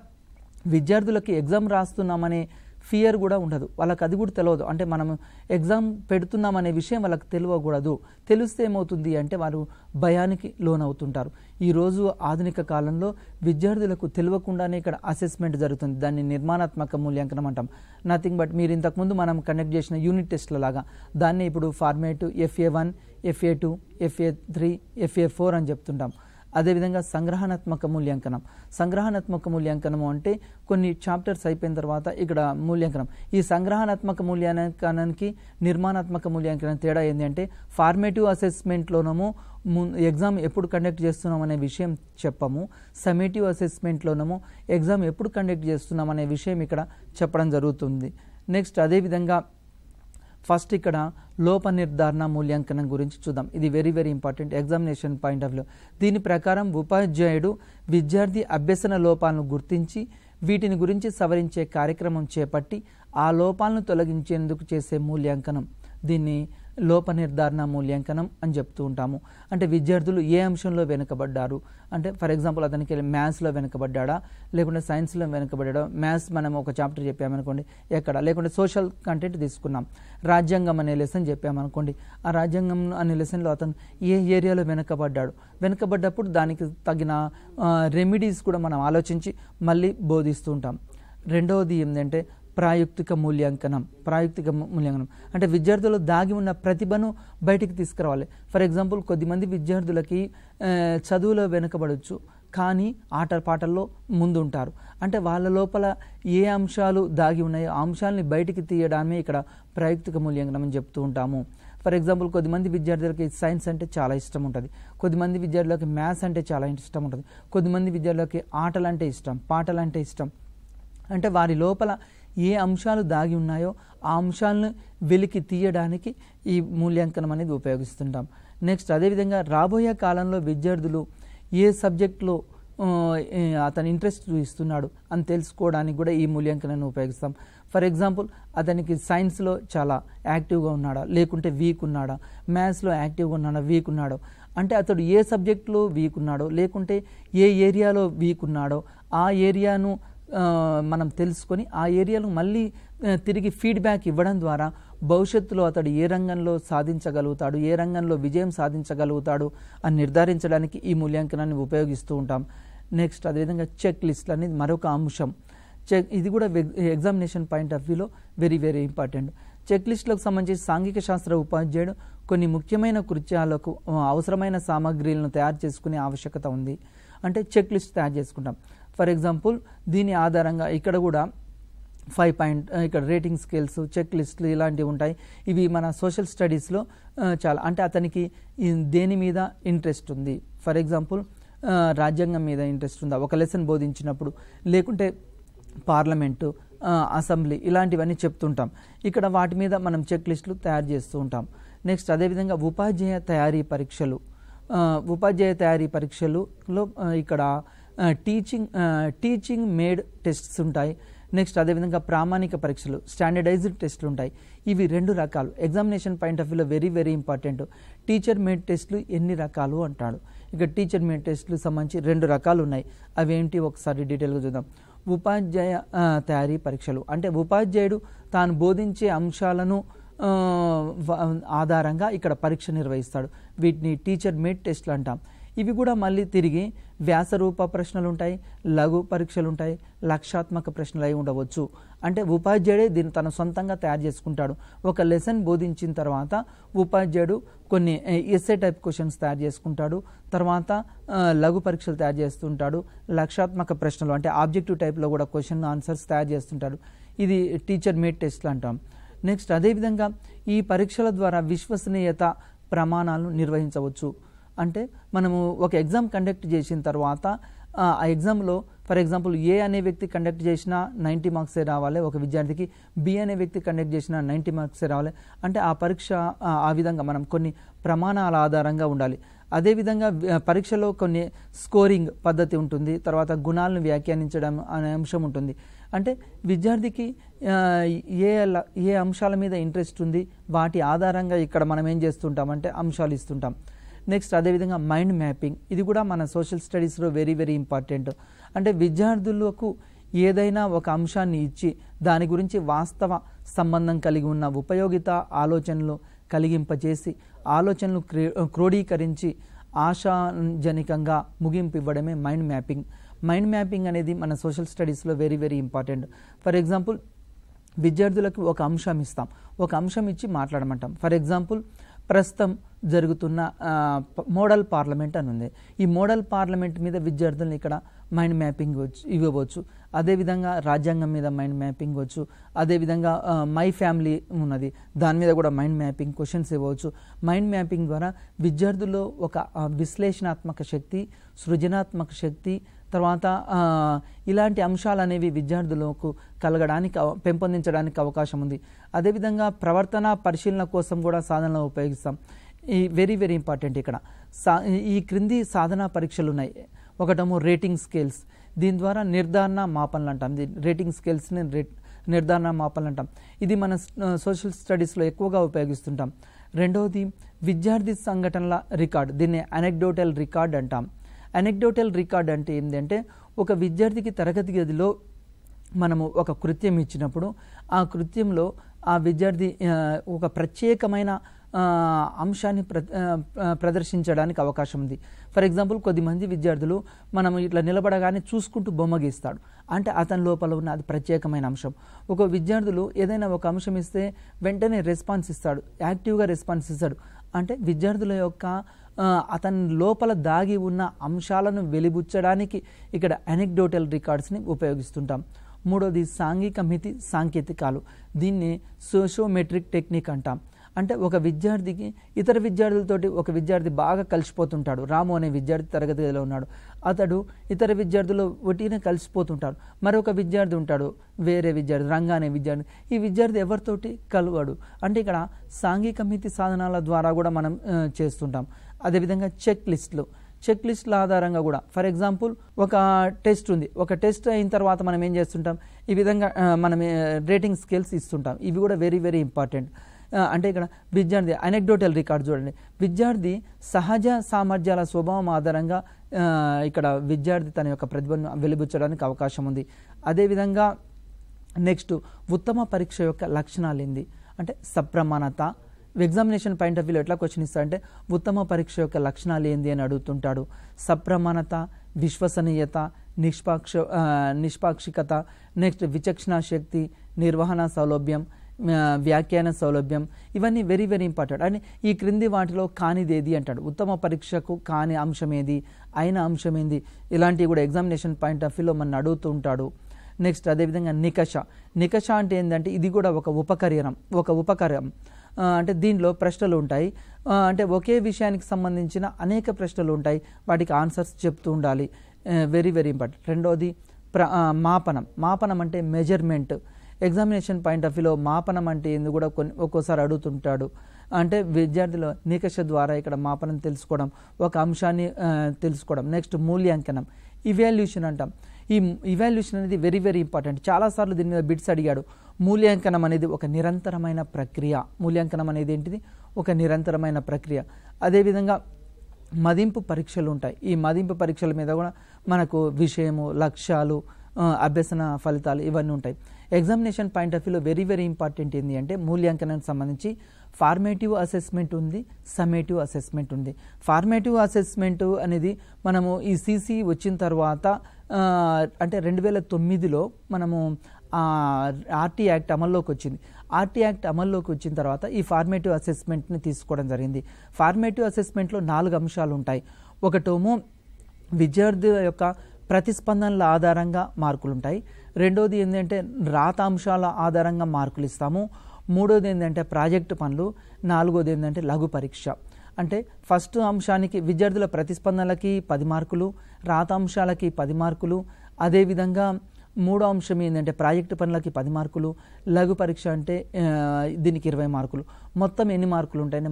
విద్యార్థులకి ఎగ్జామ్ రాస్తున్నామనే ఫియర్ కూడా ఉండదు. వాళ్ళకి అది కూడా తెలియదు. అంటే మనం ఎగ్జామ్ పెడుతున్నామనే విషయం వాళ్ళకి తెలియకూడదు. తెలిస్తే ఏమవుతుంది అంటే వారు భయానికి లోనవుతుంటారు. ఈరోజు ఆధునిక కాలంలో విద్యార్థులకు తెలియకుండానే ఇక్కడ అసెస్మెంట్ జరుగుతుంది. దాన్ని నిర్మాణాత్మక మూల్యాంకనం అంటాం. నథింగ్ బట్ మీరు ఇంతకుముందు మనం కండక్ట్ చేసిన యూనిట్ టెస్ట్ల లాగా దాన్ని ఇప్పుడు formative FA1, FA2, FA3, FA4 అని చెప్తుంటాం. అదేవిధంగా సంగ్రహణాత్మక మూల్యాంకనం అంటే కొన్ని చాప్టర్స్ అయిపోయిన తర్వాత ఇక్కడ మూల్యాంకనం. ఈ సంగ్రహణాత్మక మూల్యాంకనానికి నిర్మాణాత్మక మూల్యాంకనం తేడా ఏంటి అంటే ఫార్మేటివ్ అసెస్మెంట్లోనేమో ఎగ్జామ్ ఎప్పుడు కండక్ట్ చేస్తున్నాం అనే విషయం చెప్పము, సమ్మేటివ్ అసెస్మెంట్లోనేమో ఎగ్జామ్ ఎప్పుడు కండక్ట్ చేస్తున్నాం అనే విషయం ఇక్కడ చెప్పడం జరుగుతుంది. నెక్స్ట్ అదేవిధంగా ఫస్ట్ ఇక్కడ లోప నిర్ధారణ మూల్యాంకనం గురించి చూద్దాం. ఇది very very important examination point of view. దీని ప్రకారం ఉపాధ్యాయుడు విద్యార్థి అభ్యసన లోపాలను గుర్తించి వీటిని గురించి సవరించే కార్యక్రమం చేపట్టి ఆ లోపాలను తొలగించేందుకు చేసే మూల్యాంకనం. దీన్ని లోప నిర్ధారణ మూల్యాంకనం అని చెప్తూ ఉంటాము. అంటే విద్యార్థులు ఏ అంశంలో వెనుకబడ్డారు అంటే ఫర్ ఎగ్జాంపుల్ అతనికి మ్యాథ్స్లో వెనుకబడ్డా, లేకుంటే సైన్స్లో వెనుకబడ్డా. మ్యాథ్స్ మనం ఒక చాప్టర్ చెప్పామనుకోండి ఎక్కడ, లేకుంటే సోషల్ కంటెంట్ తీసుకున్నాం, రాజ్యాంగం అనే లెసన్ చెప్పామనుకోండి. ఆ రాజ్యాంగం అనే లెసన్లో అతను ఏ ఏరియాలో వెనుకబడ్డప్పుడు దానికి తగిన రెమెడీస్ కూడా మనం ఆలోచించి మళ్ళీ బోధిస్తూ ఉంటాం. రెండవది ఏంటంటే ప్రాయుక్తిక మూల్యాంకనం అంటే విద్యార్థులు దాగి ఉన్న ప్రతిభను బయటికి తీసుకురావాలి. ఫర్ ఎగ్జాంపుల్ కొద్దిమంది విద్యార్థులకి చదువులో వెనుకబడవచ్చు, కానీ ఆటపాటల్లో ముందుంటారు. అంటే వాళ్ళ లోపల ఏ అంశాలు దాగి ఉన్నాయో ఆ అంశాలని బయటికి తీయడమే ఇక్కడ ప్రాయుక్తిక మూల్యాంకనం అని చెప్తూ ఉంటాము. ఫర్ ఎగ్జాంపుల్ కొద్దిమంది విద్యార్థులకి సైన్స్ అంటే చాలా ఇష్టం ఉంటుంది, కొద్దిమంది విద్యార్థులకి మ్యాథ్స్ అంటే చాలా ఇష్టం ఉంటుంది, కొద్దిమంది విద్యార్థులకి ఆటలంటే ఇష్టం, పాటలంటే ఇష్టం. అంటే వారి లోపల ఏ అంశాలు దాగి ఉన్నాయో ఆ అంశాలను వెలికి తీయడానికి ఈ మూల్యాంకనం అనేది ఉపయోగిస్తుంటాం. నెక్స్ట్ అదేవిధంగా రాబోయే కాలంలో విద్యార్థులు ఏ సబ్జెక్టులో అతని ఇంట్రెస్ట్ చూపిస్తున్నాడు అని తెలుసుకోవడానికి కూడా ఈ మూల్యాంకనాన్ని ఉపయోగిస్తాం. ఫర్ ఎగ్జాంపుల్ అతనికి సైన్స్లో చాలా యాక్టివ్గా ఉన్నాడా, లేకుంటే వీక్ ఉన్నాడా, మ్యాథ్స్లో యాక్టివ్గా ఉన్నాడా, వీక్ ఉన్నాడో, అంటే అతడు ఏ సబ్జెక్టులో వీక్ ఉన్నాడో, లేకుంటే ఏ ఏరియాలో వీక్ ఉన్నాడో ఆ ఏరియాను మనం తెలుసుకొని ఆ ఏరియాలో మళ్ళీ తిరిగి ఫీడ్బ్యాక్ ఇవ్వడం ద్వారా భవిష్యత్తులో అతడు ఏ రంగంలో సాధించగలుగుతాడు, ఏ రంగంలో విజయం సాధించగలుగుతాడు అని నిర్ధారించడానికి ఈ మూల్యాంకనాన్ని ఉపయోగిస్తూ ఉంటాం. నెక్స్ట్ అదేవిధంగా చెక్ లిస్ట్లు అనేది మరొక అంశం. ఇది కూడా ఎగ్జామినేషన్ పాయింట్ ఆఫ్ వ్యూలో వెరీ వెరీ ఇంపార్టెంట్. చెక్ లిస్టులకు సంబంధించి సాంఘిక శాస్త్ర ఉపాధ్యాయుడు కొన్ని ముఖ్యమైన కృత్యాలకు అవసరమైన సామగ్రిలను తయారు చేసుకునే ఆవశ్యకత ఉంది. అంటే చెక్ లిస్ట్ తయారు చేసుకుంటాం. ఫర్ ఎగ్జాంపుల్ దీని ఆధారంగా ఇక్కడ కూడా 5 పాయింట్ ఇక్కడ రేటింగ్ స్కేల్స్, చెక్ లిస్టులు ఇలాంటివి ఉంటాయి. ఇవి మన సోషల్ స్టడీస్లో చాలా, అంటే అతనికి దేని మీద ఇంట్రెస్ట్ ఉంది. ఫర్ ఎగ్జాంపుల్ రాజ్యాంగం మీద ఇంట్రెస్ట్ ఉందా ఒక లెసన్ బోధించినప్పుడు, లేకుంటే పార్లమెంటు, అసెంబ్లీ ఇలాంటివన్నీ చెప్తుంటాం. ఇక్కడ వాటి మీద మనం చెక్ లిస్టులు తయారు చేస్తూ ఉంటాం. నెక్స్ట్ అదేవిధంగా ఉపాధ్యాయ తయారీ పరీక్షలు ఉపాధ్యాయ తయారీ పరీక్షలో ఇక్కడ టీచింగ్ మేడ్ టెస్ట్స్ ఉంటాయి. నెక్స్ట్ అదేవిధంగా ప్రామాణిక పరీక్షలు స్టాండర్డైజ్డ్ టెస్టులు ఉంటాయి. ఇవి 2 రకాలు. ఎగ్జామినేషన్ పాయింట్ ఆఫ్ వ్యూలో very very important. Teacher made టెస్టులు ఎన్ని రకాలు అంటాడు. ఇక టీచర్ మేడ్ టెస్టులు సంబంధించి 2 రకాలు ఉన్నాయి. అవేంటి ఒకసారి డీటెయిల్గా చూద్దాం. ఉపాధ్యాయ తయారీ పరీక్షలు అంటే ఉపాధ్యాయుడు తాను బోధించే అంశాలను ఆధారంగా ఇక్కడ పరీక్ష నిర్వహిస్తాడు. వీటిని టీచర్ మేడ్ టెస్టులు అంటాం. ఇవి కూడా మళ్ళీ తిరిగి వ్యాసరూప ప్రశ్నలు ఉంటాయి, లఘు పరీక్షలు ఉంటాయి, లక్షాత్మక ప్రశ్నలు అయి ఉండవచ్చు. అంటే ఉపాధ్యాయుడే దీన్ని తన సొంతంగా తయారు చేసుకుంటాడు. ఒక లెసన్ బోధించిన తర్వాత ఉపాధ్యాయుడు కొన్ని ఎస్ఏ టైప్ క్వశ్చన్స్ తయారు చేసుకుంటాడు. తర్వాత లఘు పరీక్షలు తయారు చేస్తుంటాడు. లక్షాత్మక ప్రశ్నలు అంటే ఆబ్జెక్టివ్ టైప్లో కూడా క్వశ్చన్ ఆన్సర్స్ తయారు చేస్తుంటాడు. ఇది టీచర్ మేడ్ టెస్ట్లు అంటాం. నెక్స్ట్ అదేవిధంగా ఈ పరీక్షల ద్వారా విశ్వసనీయత ప్రమాణాలను నిర్వహించవచ్చు. అంటే మనము ఒక ఎగ్జామ్ కండక్ట్ చేసిన తర్వాత ఆ ఎగ్జామ్లో ఫర్ ఎగ్జాంపుల్ ఏ అనే వ్యక్తి కండక్ట్ చేసిన 90 మార్క్సే రావాలి, ఒక విద్యార్థికి బి అనే వ్యక్తి కండక్ట్ చేసిన 90 మార్క్సే రావాలి. అంటే ఆ పరీక్ష ఆ విధంగా మనం కొన్ని ప్రమాణాల ఆధారంగా ఉండాలి. అదేవిధంగా పరీక్షలో కొన్ని స్కోరింగ్ పద్ధతి ఉంటుంది, తర్వాత గుణాలను వ్యాఖ్యానించడం అనే అంశం ఉంటుంది. అంటే విద్యార్థికి ఏ అంశాల మీద ఇంట్రెస్ట్ ఉంది వాటి ఆధారంగా ఇక్కడ మనం ఏం చేస్తుంటామంటే అంశాలు ఇస్తుంటాం. నెక్స్ట్ అదేవిధంగా మైండ్ మ్యాపింగ్, ఇది కూడా మన సోషల్ స్టడీస్లో వెరీ వెరీ ఇంపార్టెంట్. అంటే విద్యార్థులకు ఏదైనా ఒక అంశాన్ని ఇచ్చి దాని గురించి వాస్తవ సంబంధం కలిగి ఉన్న ఉపయోగిత ఆలోచనలు కలిగింపచేసి ఆలోచనలు క్రోడీకరించి ఆశాజనకంగా ముగింపు ఇవ్వడమే మైండ్ మ్యాపింగ్. మైండ్ మ్యాపింగ్ అనేది మన సోషల్ స్టడీస్లో very very important. For example విద్యార్థులకు ఒక అంశం ఇస్తాం, ఒక అంశం ఇచ్చి మాట్లాడమంటాం. ఫర్ ఎగ్జాంపుల్ ప్రస్తుతం జరుగుతున్న మోడల్ పార్లమెంట్ అని ఉంది. ఈ మోడల్ పార్లమెంట్ మీద విద్యార్థులను ఇక్కడ మైండ్ మ్యాపింగ్ ఇవ్వవచ్చు. అదేవిధంగా రాజ్యాంగం మీద మైండ్ మ్యాపింగ్ వచ్చు. అదేవిధంగా మై ఫ్యామిలీ ఉన్నది, దాని మీద కూడా మైండ్ మ్యాపింగ్ క్వశ్చన్స్ ఇవ్వచ్చు. మైండ్ మ్యాపింగ్ ద్వారా విద్యార్థుల్లో ఒక విశ్లేషణాత్మక శక్తి, సృజనాత్మక శక్తి, తర్వాత ఇలాంటి అంశాలు అనేవి విద్యార్థులకు పెంపొందించడానికి అవకాశం ఉంది. అదేవిధంగా ప్రవర్తన పరిశీలన కోసం కూడా సాధనలు ఉపయోగిస్తాం. ఈ వెరీ వెరీ ఇంపార్టెంట్. ఇక్కడ ఈ క్రింది సాధనా పరీక్షలు ఉన్నాయి. ఒకటేమో రేటింగ్ స్కేల్స్, దీని ద్వారా నిర్ధారణ మాపనలు అంటాం. రేటింగ్ స్కేల్స్ని నిర్ధారణ మాపనలు అంటాం. ఇది మన సోషల్ స్టడీస్లో ఎక్కువగా ఉపయోగిస్తుంటాం. రెండవది విద్యార్థి సంఘటనల రికార్డ్, దీన్ని అనెక్డోటల్ రికార్డ్ అంటాం. అనెక్డోటల్ రికార్డ్ అంటే ఏంటంటే ఒక విద్యార్థికి తరగతి గదిలో మనము ఒక కృత్యం ఇచ్చినప్పుడు ఆ కృత్యంలో ఆ విద్యార్థి ఒక ప్రత్యేకమైన అంశాన్ని ప్రదర్శించడానికి అవకాశం ఉంది. ఫర్ ఎగ్జాంపుల్ కొద్దిమంది విద్యార్థులు మనం ఇట్లా నిలబడగానే చూసుకుంటూ బొమ్మ గీస్తాడు, అంటే అతని లోపల ఉన్న అది ప్రత్యేకమైన అంశం. ఒక విద్యార్థులు ఏదైనా ఒక అంశం ఇస్తే వెంటనే రెస్పాన్స్ ఇస్తాడు, యాక్టివ్గా రెస్పాన్స్ ఇస్తాడు. అంటే విద్యార్థుల యొక్క అతని లోపల దాగి ఉన్న అంశాలను వెలిబుచ్చడానికి ఇక్కడ అనెక్డోటల్ రికార్డ్స్ని ఉపయోగిస్తుంటాం. మూడోది సాంఘిక మితి సాంకేతికాలు, దీన్ని సోషియోమెట్రిక్ టెక్నిక్ అంటాం. అంటే ఒక విద్యార్థికి ఇతర విద్యార్థులతోటి ఒక విద్యార్థి బాగా కలిసిపోతుంటాడు. రాము అనే విద్యార్థి తరగతి గదిలో ఉన్నాడు, అతడు ఇతర విద్యార్థులు ఒట్టినే కలిసిపోతుంటాడు. మరొక విద్యార్థి ఉంటాడు, వేరే విద్యార్థి రంగా అనే విద్యార్థి, ఈ విద్యార్థి ఎవరితోటి కలవడు. అంటే ఇక్కడ సాంఘిక మితి సాధనాల ద్వారా కూడా మనం చేస్తుంటాం. అదేవిధంగా చెక్ లిస్టుల ఆధారంగా కూడా ఫర్ ఎగ్జాంపుల్ ఒక టెస్ట్ ఉంది, ఒక టెస్ట్ అయిన తర్వాత మనం ఏం చేస్తుంటాం, ఈ విధంగా మనం రేటింగ్ స్కేల్స్ ఇస్తుంటాం. ఇవి కూడా వెరీ వెరీ ఇంపార్టెంట్. అంటే ఇక్కడ విద్యార్థి అనెక్డోటల్ రికార్డ్ చూడండి, విద్యార్థి సహజ సామర్థ్యాల స్వభావం ఆధారంగా ఇక్కడ విద్యార్థి తన యొక్క ప్రతిభను వెలిబుచ్చడానికి అవకాశం ఉంది. అదేవిధంగా నెక్స్ట్ ఉత్తమ పరీక్ష యొక్క లక్షణాలు ఏంది అంటే సప్రమాణత. ఎగ్జామినేషన్ పాయింట్ ఆఫ్ వ్యూలో ఎట్లా క్వశ్చన్ ఇస్తారంటే ఉత్తమ పరీక్ష యొక్క లక్షణాలు ఏంది అని అడుగుతుంటాడు. సప్రమాణత, విశ్వసనీయత, నిష్పాక్షికత, నెక్స్ట్ విచక్షణ శక్తి, నిర్వహణ సౌలభ్యం, వ్యాఖ్యాన సౌలభ్యం, ఇవన్నీ వెరీ వెరీ ఇంపార్టెంట్. అని ఈ క్రింది వాటిలో కానిదేది అంటాడు. ఉత్తమ పరీక్షకు కాని అంశం ఏది, అయిన అంశం ఏంది, ఇలాంటివి కూడా ఎగ్జామినేషన్ పాయింట్ ఆఫ్ వ్యూలో మనం అడుగుతూ ఉంటాడు. నెక్స్ట్ అదేవిధంగా నికష అంటే ఏంటంటే ఇది కూడా ఒక ఉపకరం. అంటే దీనిలో ప్రశ్నలు ఉంటాయి, అంటే ఒకే విషయానికి సంబంధించిన అనేక ప్రశ్నలు ఉంటాయి, వాటికి ఆన్సర్స్ చెప్తూ ఉండాలి. Very very important. రెండోది మాపనం అంటే మెజర్మెంట్. ఎగ్జామినేషన్ పాయింట్ ఆఫ్ వ్యూలో మాపనం అంటే ఏంది కూడా ఒక్కోసారి అడుగుతుంటాడు. అంటే విద్యార్థుల నికష ద్వారా ఇక్కడ మాపనం తెలుసుకోవడం, ఒక అంశాన్ని తెలుసుకోవడం. నెక్స్ట్ మూల్యాంకనం, ఇవాల్యూషన్ అంటాం. ఈ ఇవాల్యూషన్ అనేది వెరీ వెరీ ఇంపార్టెంట్. చాలాసార్లు దీని మీద బిట్స్ అడిగాడు. మూల్యాంకనం అనేది ఒక నిరంతరమైన ప్రక్రియ. మూల్యాంకనం అనేది ఏంటిది? ఒక నిరంతరమైన ప్రక్రియ. అదేవిధంగా మదింపు పరీక్షలు ఉంటాయి. ఈ మదింపు పరీక్షల మీద కూడా మనకు విషయము, లక్ష్యాలు, అభ్యసన ఫలితాలు ఇవన్నీ ఉంటాయి. ఎగ్జామినేషన్ పాయింట్ ఆఫ్ వ్యూలో వెరీ వెరీ ఇంపార్టెంట్ ఏంటి అంటే మూల్యాంకనానికి సంబంధించి ఫార్మేటివ్ అసెస్మెంట్ ఉంది, సమ్మేటివ్ అసెస్మెంట్ ఉంది. ఫార్మేటివ్ అసెస్మెంట్ అనేది మనము ఈ సిసి వచ్చిన తర్వాత అంటే 2009లో మనము ఆర్టీ యాక్ట్ అమల్లోకి వచ్చింది. ఆర్టీ యాక్ట్ అమల్లోకి వచ్చిన తర్వాత ఈ ఫార్మేటివ్ అసెస్మెంట్ని తీసుకోవడం జరిగింది. ఫార్మేటివ్ అసెస్మెంట్లో 4 అంశాలు ఉంటాయి. ఒకటేమో విద్యార్థుల యొక్క ప్రతిస్పందనల ఆధారంగా మార్కులు ఉంటాయి. రెండోది ఏంటంటే రాత అంశాల ఆధారంగా మార్కులు ఇస్తాము. మూడోది ఏంటంటే ప్రాజెక్టు పనులు. నాలుగోది ఏంటంటే లఘు పరీక్ష. అంటే ఫస్ట్ అంశానికి విద్యార్థుల ప్రతిస్పందనలకి 10 మార్కులు, రాత అంశాలకి 10 మార్కులు, అదేవిధంగా మూడో అంశం ఏంటంటే ప్రాజెక్టు పనులకి 10 మార్కులు, లఘు పరీక్ష అంటే దీనికి 20 మార్కులు. మొత్తం ఎన్ని మార్కులు ఉంటాయంటే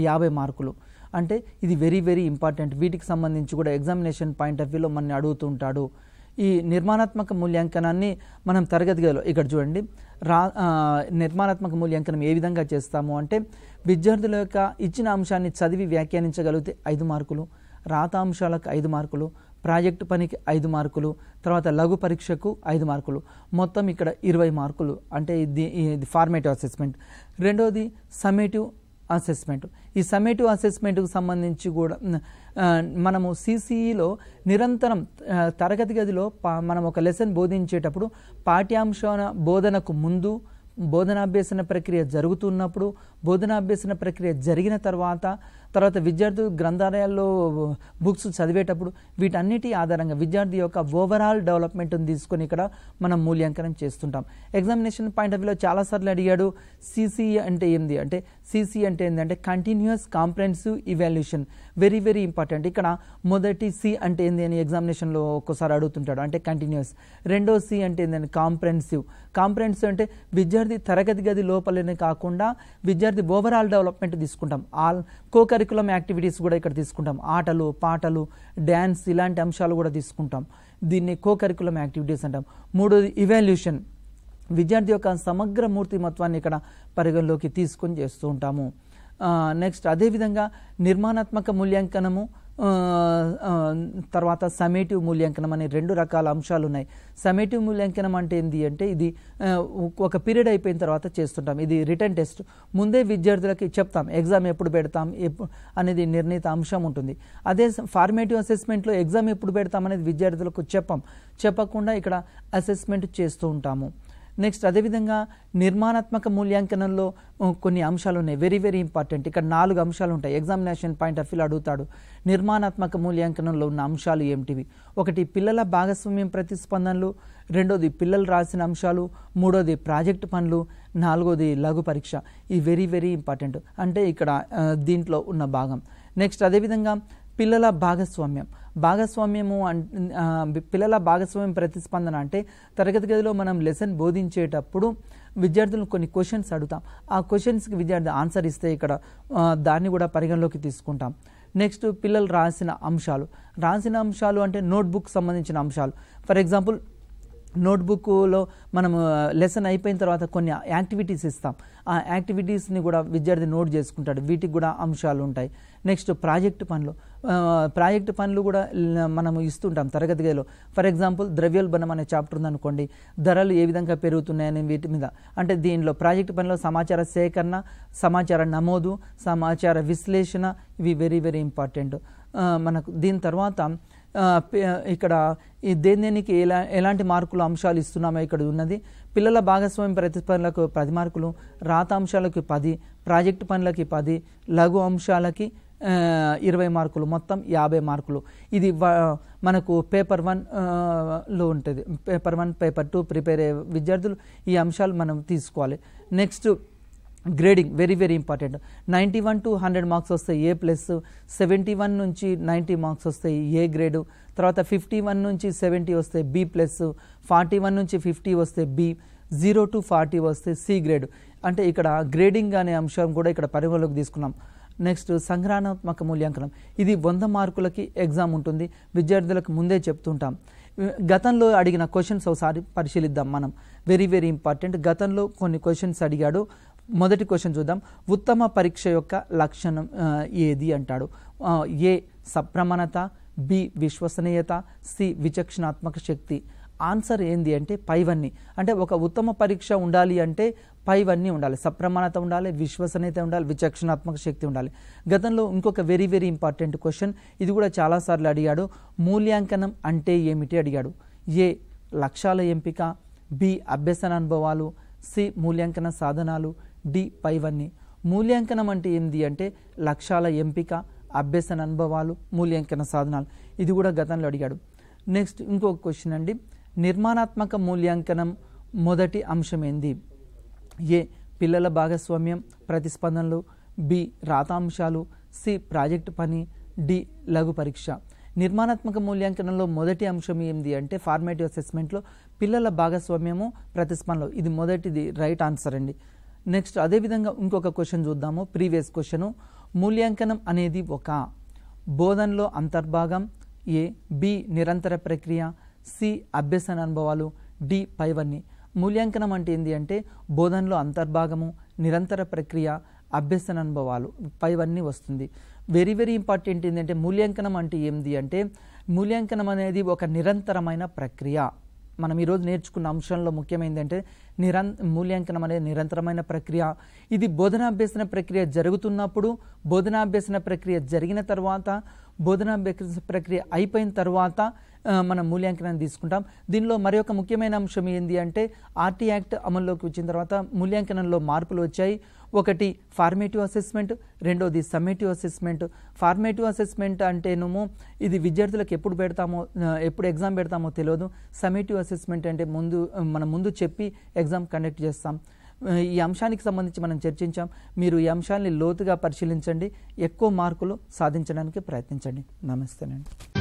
50 మార్కులు. అంటే ఇది వెరీ వెరీ ఇంపార్టెంట్. వీటికి సంబంధించి కూడా ఎగ్జామినేషన్ పాయింట్ ఆఫ్ వ్యూలో మనని అడుగుతుంటాడు. ఈ నిర్మాణాత్మక మూల్యాంకనాన్ని మనం తరగతి గదిలో ఇక్కడ చూడండి. నిర్మాణాత్మక మూల్యాంకనం ఏ విధంగా చేస్తాము అంటే విద్యార్థుల యొక్క ఇచ్చిన అంశాన్ని చదివి వ్యాఖ్యానించగలిగితే 5 మార్కులు, రాత అంశాలకు 5 మార్కులు, ప్రాజెక్టు పనికి 5 మార్కులు, తర్వాత లఘు పరీక్షకు 5 మార్కులు, మొత్తం ఇక్కడ 20 మార్కులు. అంటే ఇది ఫార్మేటివ్ అసెస్మెంట్. రెండోది సమ్మేటివ్ అసెస్మెంట్. ఈ సమ్మేటివ్ అసెస్మెంట్కు సంబంధించి కూడా మనము సిసిఈలో నిరంతరం తరగతి గదిలో మనం ఒక లెసన్ బోధించేటప్పుడు పాఠ్యాంశ బోధనకు ముందు, బోధనాభ్యసన ప్రక్రియ జరుగుతున్నప్పుడు, బోధనాభ్యసన ప్రక్రియ జరిగిన తర్వాత విద్యార్థులు గ్రంథాలయాల్లో బుక్స్ చదివేటప్పుడు వీటన్నిటి ఆధారంగా విద్యార్థి యొక్క ఓవరాల్ డెవలప్మెంట్ని తీసుకొని ఇక్కడ మనం మూల్యాంకనం చేస్తుంటాం. ఎగ్జామినేషన్ పాయింట్ ఆఫ్ వ్యూలో చాలాసార్లు అడిగాడు సిసిఈ అంటే ఏంది అంటే సిసి అంటే ఏంటంటే continuous comprehensive evaluation. Very very important. ఇక్కడ మొదటి సి అంటే ఏంది అని ఎగ్జామినేషన్లో ఒక్కోసారి అడుగుతుంటాడు, అంటే కంటిన్యూస్. రెండో సి అంటే ఏంటంటే కాంప్రహెన్సివ్. కాంప్రహెన్సివ్ అంటే విద్యార్థి తరగతి గది లోపలనే కాకుండా విద్యార్థి ఓవరాల్ డెవలప్మెంట్ తీసుకుంటాం. కరికులం యాక్టివిటీస్ కూడా ఇక్కడ తీసుకుంటాం. ఆటలు, పాటలు, డ్యాన్స్ ఇలాంటి అంశాలు కూడా తీసుకుంటాం. దీన్ని కరికులం యాక్టివిటీస్ అంటాం. మూడోది ఇవాల్యూషన్. విద్యార్థి యొక్క సమగ్ర మూర్తిమత్వాన్ని ఇక్కడ పరిగణలోకి తీసుకొని చేస్తూ ఉంటాము. నెక్స్ట్ అదేవిధంగా నిర్మాణాత్మక మూల్యాంకనము, తర్వాత సమ్మేటివ్ మూల్యాంకనం అనే 2 రకాల అంశాలు ఉన్నాయి. సమ్మేటివ్ మూల్యాంకనం అంటే ఏంటి అంటే ఇది ఒక పీరియడ్ అయిపోయిన తర్వాత చేస్తుంటాం. ఇది రిటర్న్ టెస్ట్. ముందే విద్యార్థులకి చెప్తాం ఎగ్జామ్ ఎప్పుడు పెడతాం అనేది నిర్ణీత అంశం ఉంటుంది. అదే ఫార్మేటివ్ అసెస్మెంట్లో ఎగ్జామ్ ఎప్పుడు పెడతాం అనేది విద్యార్థులకు చెప్పకుండా ఇక్కడ అసెస్మెంట్ చేస్తూ ఉంటాము. నెక్స్ట్ అదేవిధంగా నిర్మాణాత్మక మూల్యాంకనంలో కొన్ని అంశాలు ఉన్నాయి, వెరీ వెరీ ఇంపార్టెంట్. ఇక్కడ 4 అంశాలు ఉంటాయి. ఎగ్జామినేషన్ పాయింట్ ఆఫ్ వ్యూలో అడుగుతాడు నిర్మాణాత్మక మూల్యాంకనంలో ఉన్న అంశాలు ఏమిటివి. ఒకటి పిల్లల భాగస్వామ్యం ప్రతిస్పందనలు, రెండోది పిల్లలు రాసిన అంశాలు, మూడోది ప్రాజెక్టు పనులు, నాలుగోది లఘు పరీక్ష. ఈ వెరీ వెరీ ఇంపార్టెంట్ అంటే ఇక్కడ దీంట్లో ఉన్న భాగం. నెక్స్ట్ అదేవిధంగా పిల్లల భాగస్వామ్యము పిల్లల భాగస్వామ్యం ప్రతిస్పందన అంటే తరగతి గదిలో మనం లెసన్ బోధించేటప్పుడు విద్యార్థులను కొన్ని క్వశ్చన్స్ అడుగుతాం. ఆ క్వశ్చన్స్కి విద్యార్థి ఆన్సర్ ఇస్తే ఇక్కడ దాన్ని కూడా పరిగణలోకి తీసుకుంటాం. నెక్స్ట్ పిల్లలు రాసిన అంశాలు అంటే నోట్బుక్ సంబంధించిన అంశాలు. ఫర్ ఎగ్జాంపుల్ నోట్బుక్లో మనం లెసన్ అయిపోయిన తర్వాత కొన్ని యాక్టివిటీస్ ఇస్తాం. ఆ యాక్టివిటీస్ని కూడా విద్యార్థి నోట్ చేసుకుంటాడు. వీటికి కూడా అంశాలు ఉంటాయి. నెక్స్ట్ ప్రాజెక్టు పనులు కూడా మనము ఇస్తుంటాం తరగతి గదిలో. ఫర్ ఎగ్జాంపుల్ ద్రవ్యోల్బణం అనే చాప్టర్ ఉందనుకోండి, ధరలు ఏ విధంగా పెరుగుతున్నాయని వీటి మీద. అంటే దీనిలో ప్రాజెక్టు పనిలో సమాచార సేకరణ, సమాచార నమోదు, సమాచార విశ్లేషణ ఇవి వెరీ వెరీ ఇంపార్టెంట్ మనకు. దీని తర్వాత ఇక్కడ దేనికి ఎలాంటి మార్కులు అంశాలు ఇస్తున్నామో ఇక్కడ ఉన్నది. పిల్లల భాగస్వామ్యం ప్రతిస్పందనలకు 10 మార్కులు, రాత అంశాలకి 10, ప్రాజెక్టు పనులకి 10, లఘు అంశాలకి 20 మార్కులు, మొత్తం 50 మార్కులు. ఇది మనకు పేపర్ 1లో ఉంటుంది. పేపర్ 1, పేపర్ 2 ప్రిపేర్ అయ్యే విద్యార్థులు ఈ అంశాలు మనం తీసుకోవాలి. Next grading very very important. 91 to 100 marks వస్తాయి A+, 71 నుంచి 90 మార్క్స్ వస్తాయి A గ్రేడు, తర్వాత 51 నుంచి 70 వస్తాయి B+, 41 నుంచి 50 వస్తే B, 0 to 40 వస్తే సి గ్రేడ్. అంటే ఇక్కడ గ్రేడింగ్ అనే అంశం కూడా ఇక్కడ పరిగణలోకి తీసుకున్నాం. నెక్స్ట్ సంగ్రహణాత్మక మూల్యాంకనం, ఇది 100 మార్కులకి ఎగ్జామ్ ఉంటుంది, విద్యార్థులకు ముందే చెప్తుంటాం. గతంలో అడిగిన క్వశ్చన్స్ ఒకసారి పరిశీలిద్దాం మనం. Very very important. గతంలో కొన్ని క్వశ్చన్స్ అడిగాడు. మొదటి క్వశ్చన్ చూద్దాం. ఉత్తమ పరీక్ష యొక్క లక్షణం ఏది అంటాడు. ఏ సప్రమాణత, బి విశ్వసనీయత, సి విచక్షణాత్మక శక్తి. ఆన్సర్ ఏంది అంటే పైవన్నీ. అంటే ఒక ఉత్తమ పరీక్ష ఉండాలి అంటే పైవన్నీ ఉండాలి. సప్రమాణత ఉండాలి, విశ్వసనీయత ఉండాలి, విచక్షణాత్మక శక్తి ఉండాలి. గతంలో ఇంకొక వెరీ వెరీ ఇంపార్టెంట్ క్వశ్చన్, ఇది కూడా చాలాసార్లు అడిగాడు. మూల్యాంకనం అంటే ఏమిటి అడిగాడు. ఏ లక్ష్యాల ఎంపిక, బి అభ్యసన అనుభవాలు, సి మూల్యాంకన సాధనాలు, డి పైవన్నీ. మూల్యాంకనం అంటే ఏంది అంటే లక్ష్యాల ఎంపిక, అభ్యసన అనుభవాలు, మూల్యాంకన సాధనాలు. ఇది కూడా గతంలో అడిగాడు. నెక్స్ట్ ఇంకొక క్వశ్చన్ అండి. నిర్మాణాత్మక మూల్యాంకనం మొదటి అంశం ఏంది. ఏ పిల్లల భాగస్వామ్యం, ప్రతిస్పందనలు, బి రాతాంశాలు, సి ప్రాజెక్టు పని, డి లఘు పరీక్ష. నిర్మాణాత్మక మూల్యాంకనంలో మొదటి అంశం ఏంది అంటే ఫార్మేటివ్ అసెస్మెంట్లో పిల్లల భాగస్వామ్యము, ప్రతిస్పందనలు. ఇది మొదటిది రైట్ ఆన్సర్ అండి. నెక్స్ట్ అదేవిధంగా ఇంకొక క్వశ్చన్ చూద్దాము. Previous question. మూల్యాంకనం అనేది ఒక బోధనలో అంతర్భాగం, ఏ బి నిరంతర ప్రక్రియ, సి అభ్యసన అనుభవాలు, డి పైవన్నీ. మూల్యాంకనం అంటే ఏంటి అంటే బోధనలో అంతర్భాగము, నిరంతర ప్రక్రియ, అభ్యసన అనుభవాలు, పైవన్నీ వస్తుంది. వెరీ వెరీ ఇంపార్టెంట్ ఏంటంటే మూల్యాంకనం అంటే ఏంది అంటే మూల్యాంకనం అనేది ఒక నిరంతరమైన ప్రక్రియ. మనం ఈరోజు నేర్చుకున్న అంశంలో ముఖ్యమైనది అంటే మూల్యాంకనం అనేది నిరంతరమైన ప్రక్రియ. ఇది బోధనాభ్యసన ప్రక్రియ జరుగుతున్నప్పుడు, బోధనాభ్యసన ప్రక్రియ జరిగిన తర్వాత, బోధనాభ్యసన ప్రక్రియ అయిపోయిన తర్వాత మనం మూల్యాంకనాన్ని తీసుకుంటాం. దీనిలో మరి ఒక ముఖ్యమైన అంశం ఏంటి అంటే ఆర్టీ యాక్ట్ అమల్లోకి వచ్చిన తర్వాత మూల్యాంకనంలో మార్పులు వచ్చాయి. ఒకటి ఫార్మేటివ్ అసెస్మెంట్, రెండోది సమ్మేటివ్ అసెస్మెంట్. ఫార్మేటివ్ అసెస్మెంట్ అంటేనేమో ఇది విద్యార్థులకు ఎప్పుడు ఎగ్జామ్ పెడతామో తెలియదు. సమ్మేటివ్ అసెస్మెంట్ అంటే మనం ముందు చెప్పి ఎగ్జామ్ కండక్ట్ చేస్తాం. ఈ అంశానికి సంబంధించి మనం చర్చించాం. మీరు ఈ అంశాన్ని లోతుగా పరిశీలించండి, ఎక్కువ మార్కులు సాధించడానికి ప్రయత్నించండి. నమస్తేనండి.